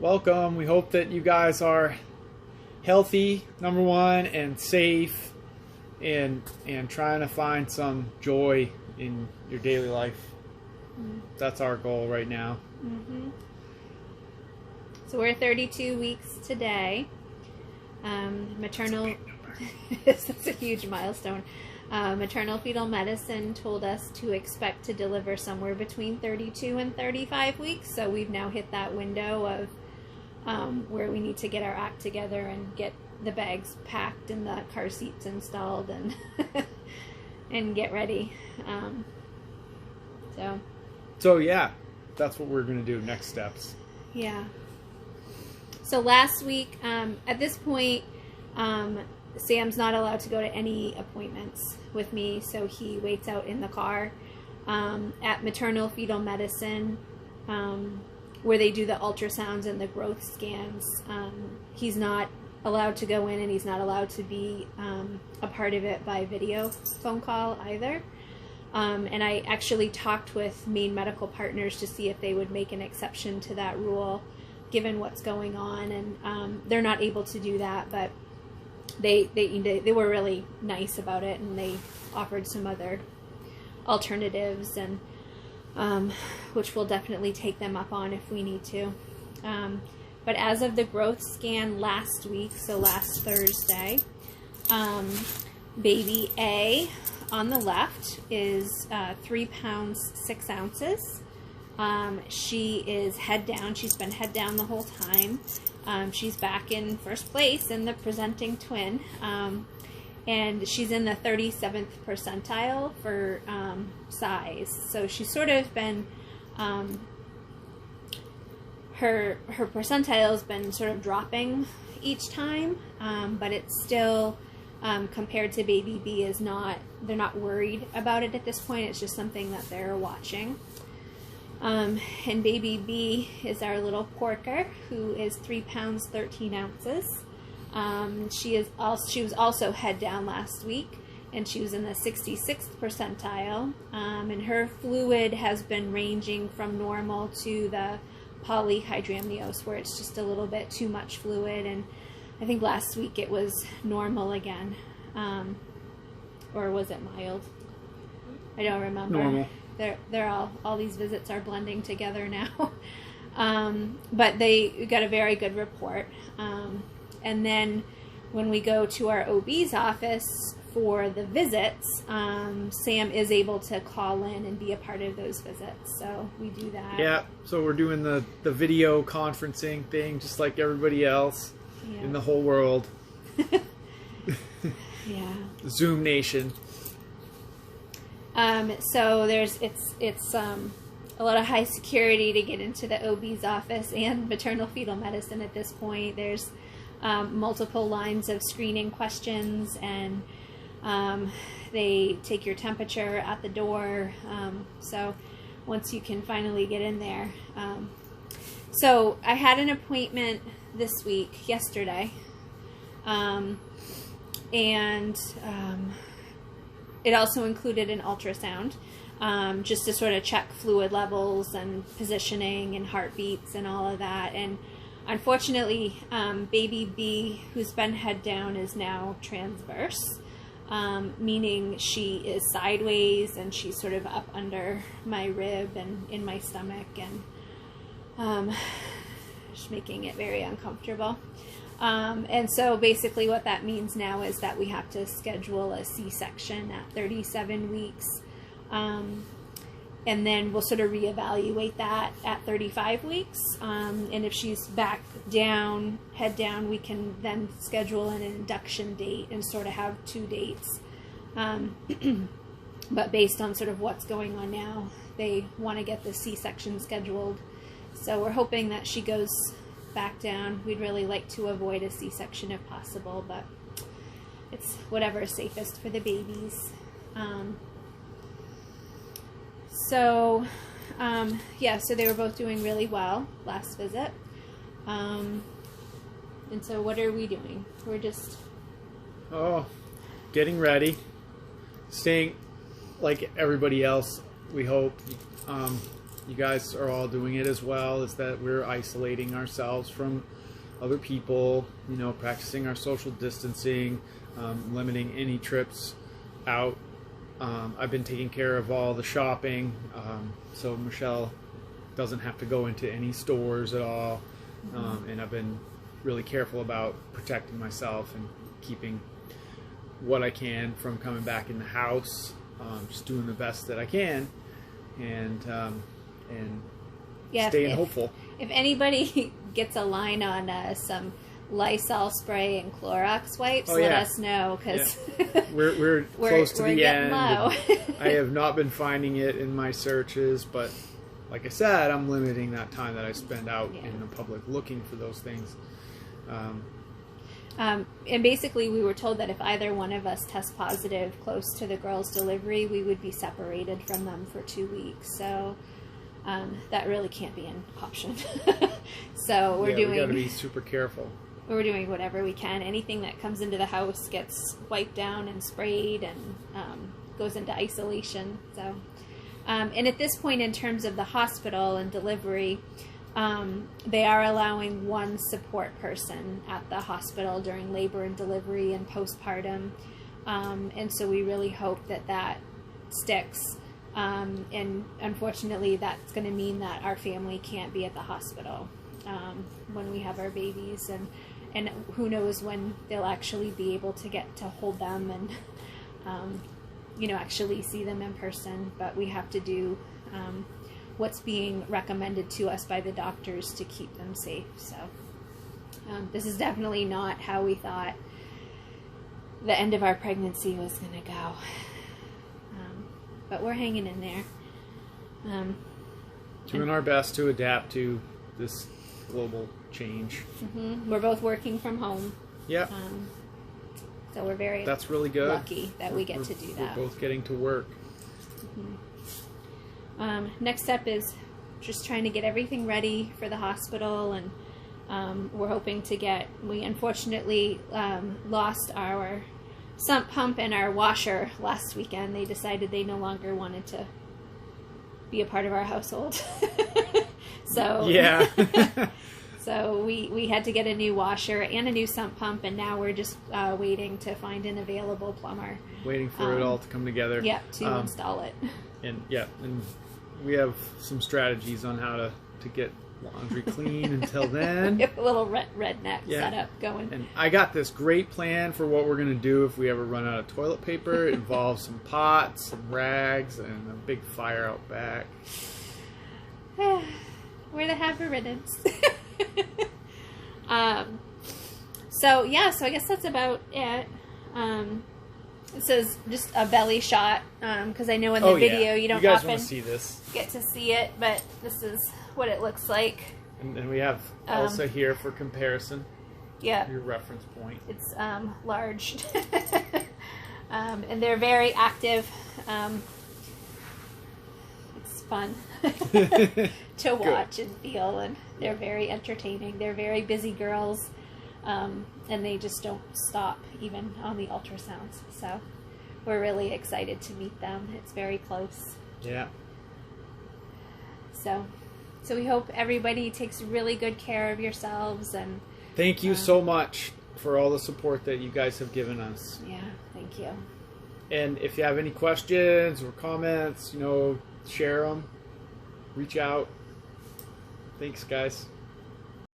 welcome. We hope that you guys are healthy, number one, and safe, and trying to find some joy in your daily life. That's our goal right now. So we're 32 weeks today. Maternal, that's a huge milestone. Maternal fetal medicine told us to expect to deliver somewhere between 32 and 35 weeks. So we've now hit that window of where we need to get our act together and get the bags packed and the car seats installed and and get ready. So yeah, that's what we're going to do. Next steps. Yeah. So last week, at this point, Sam's not allowed to go to any appointments with me, so he waits out in the car at maternal fetal medicine, where they do the ultrasounds and the growth scans. He's not allowed to go in, and he's not allowed to be a part of it by video phone call either. And I actually talked with Maine Medical Partners to see if they would make an exception to that rule, given what's going on, and they're not able to do that, but they were really nice about it, and they offered some other alternatives, and which we'll definitely take them up on if we need to. But as of the growth scan last week, so last Thursday, baby A on the left is 3 pounds 6 ounces. She is head down. She's been head down the whole time. She's back in first place in the presenting twin. And she's in the 37th percentile for size. So she's sort of been, her percentile has been sort of dropping each time, but it's still, compared to baby B, they're not worried about it at this point. It's just something that they're watching. And baby B is our little porker, who is 3 pounds 13 ounces. She was also head down last week, and she was in the 66th percentile. And her fluid has been ranging from normal to the polyhydramnios, where it's just a little bit too much fluid. And I think last week it was normal again, or was it mild? I don't remember. Normal. They're all these visits are blending together now. But they got a very good report. And then when we go to our OB's office for the visits, Sam is able to call in and be a part of those visits. So we do that. Yeah, so we're doing the video conferencing thing just like everybody else in the whole world. Yeah. Zoom Nation. So it's a lot of high security to get into the OB's office and maternal fetal medicine at this point. There's multiple lines of screening questions, and they take your temperature at the door. So once you can finally get in there. So I had an appointment this week, yesterday, and it also included an ultrasound, just to sort of check fluid levels and positioning and heartbeats and all of that. And unfortunately, baby B, who's been head down, is now transverse, meaning she is sideways, and she's sort of up under my rib and in my stomach, and just making it very uncomfortable. And so basically what that means now is that we have to schedule a C-section at 37 weeks. And then we'll sort of reevaluate that at 35 weeks. And if she's back down, head down, we can then schedule an induction date and sort of have 2 dates. But based on sort of what's going on now, they want to get the C-section scheduled. So we're hoping that she goes back down. We'd really like to avoid a C-section if possible, but it's whatever is safest for the babies. Yeah, so they were both doing really well last visit. And so what are we doing? We're just... getting ready. Staying like everybody else, we hope. you guys are all doing it as well, is that we're isolating ourselves from other people, you know, practicing our social distancing, limiting any trips out. I've been taking care of all the shopping, so Michelle doesn't have to go into any stores at all, and I've been really careful about protecting myself and keeping what I can from coming back in the house, just doing the best that I can, and staying hopeful. If anybody gets a line on some Lysol spray and Clorox wipes, let us know, because we're close to the end. Low. I have not been finding it in my searches, but like I said, I'm limiting that time that I spend out in the public looking for those things. And basically, we were told that if either one of us test positive close to the girls' delivery, we would be separated from them for 2 weeks. So that really can't be an option. So we got to be super careful. We're doing whatever we can. Anything that comes into the house gets wiped down and sprayed and goes into isolation. So, and at this point, in terms of the hospital and delivery, they are allowing one support person at the hospital during labor and delivery and postpartum. And so we really hope that that sticks. And unfortunately, that's going to mean that our family can't be at the hospital when we have our babies. And who knows when they'll actually be able to get to hold them and, you know, actually see them in person. But we have to do what's being recommended to us by the doctors to keep them safe. So this is definitely not how we thought the end of our pregnancy was going to go. But we're hanging in there. Doing our best to adapt to this global change. We're both working from home. Yeah. So we're very That's really good. Lucky that we get to do that. We're both getting to work. Next step is just trying to get everything ready for the hospital, and we're hoping to get, we unfortunately lost our sump pump and our washer last weekend. They decided they no longer wanted to be a part of our household. So yeah. So we had to get a new washer and a new sump pump, and now we're just waiting to find an available plumber. Waiting for it all to come together. Yep, to install it. And we have some strategies on how to get laundry clean until then. We have a little redneck setup going. And I got this great plan for what we're going to do if we ever run out of toilet paper. It involves some pots, some rags, and a big fire out back. We're the happy riddance. So I guess that's about it. It says just a belly shot, because I know in the video you don't often see this. get to see it, but this is what it looks like. And we have Elsa here for comparison. Yeah. Your reference point. It's large. And they're very active. It's fun to watch and feel, and they're very entertaining. They're very busy girls. And they just don't stop even on the ultrasounds. So we're really excited to meet them. It's very close. Yeah. So we hope everybody takes really good care of yourselves, and thank you so much for all the support that you guys have given us. Yeah, thank you. And if you have any questions or comments, share them. Reach out. Thanks, guys.